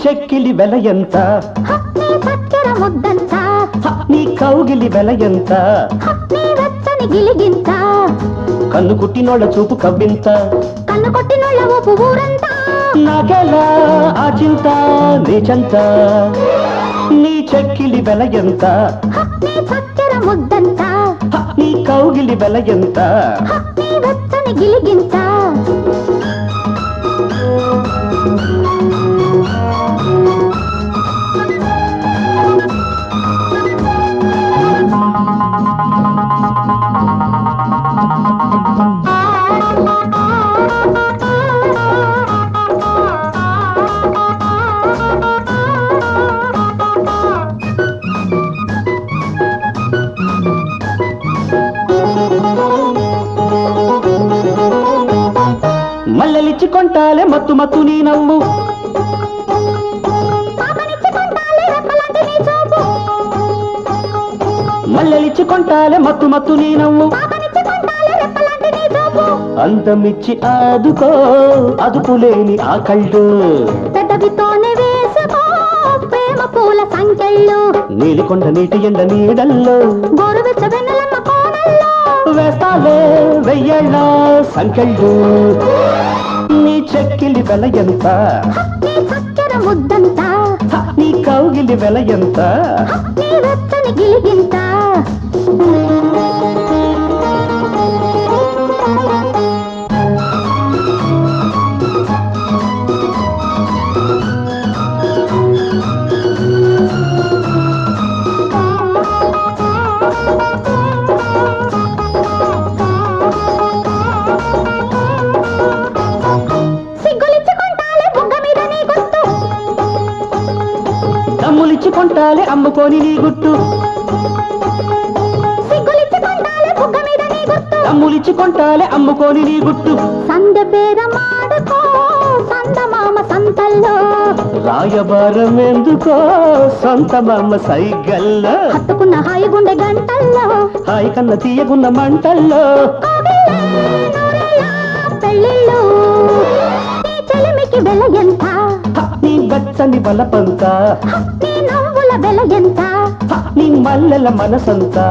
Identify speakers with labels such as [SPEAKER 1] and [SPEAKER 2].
[SPEAKER 1] చెక్కిలి వెల ఎంత
[SPEAKER 2] చక్కెర ముద్దంత
[SPEAKER 1] నీ కౌగిలి వెల ఎంత
[SPEAKER 2] నీ వెచ్చని గిలిగింత
[SPEAKER 1] కన్ను కుట్టినోళ్ళ చూపు కవ్వింత
[SPEAKER 2] కన్ను కొట్టినోళ్ళ ఊపు ఊరంతా
[SPEAKER 1] నాకెలా ఆ చింత నీ చెంత నీ చెక్కిలి వెల ఎంత
[SPEAKER 2] నీ చక్కెర ముద్దంత
[SPEAKER 1] నీ కౌగిలి వెల ఎంత
[SPEAKER 2] నీ వెచ్చని గిలిగింత
[SPEAKER 1] మల్లెలిచ్చి కొంటాలే మత్తు మత్తు నీ నవ్వు మల్లెలిచ్చి కొంటాలే మత్తు మత్తు నీ నవ్వు అందమిచ్చి ఆదుకో అదుపులేని ఆ కళ్ళు
[SPEAKER 2] పెదవితోనే వేసుకో ప్రేమ పూల సంకెళ్ళు
[SPEAKER 1] నీలికొండ నీటి ఎండ నీడల్లో
[SPEAKER 2] గోరువెచ్చ వెన్నెలమ్మ కోనల్లో
[SPEAKER 1] వేస్తాలే వెయ్యేళ్ళ సంకెళ్ళు నీ చెక్కిలి వెల ఎంత
[SPEAKER 2] నీ చక్కెర ముద్దంత
[SPEAKER 1] నీ కౌగిలి వెల ఎంత
[SPEAKER 2] నీ వెచ్చని గిలిగింత
[SPEAKER 1] దమ్ములిచ్చి కొంటాలే అమ్ముకొని నీ గుట్టు దమ్ములిచ్చి కొంటాలే అమ్ముకొని నీ గుట్టు
[SPEAKER 2] సంద బేరమాడుకో సందమామ సంతల్లో
[SPEAKER 1] రాయబారం ఎందుకో సొంత మామ సైగల్లో
[SPEAKER 2] హత్తుకున్న హాయి గుండె గంటల్లో
[SPEAKER 1] హాయి కన్న తీయగున్న మంటల్లో
[SPEAKER 2] పెళ్ళిళ్ళు నీ చెలిమికి వెల ఎంత
[SPEAKER 1] నీ బచ్చని బలపంత
[SPEAKER 2] నీ నవ్వుల వెల ఎంత
[SPEAKER 1] నీ మల్లెల మనసంతా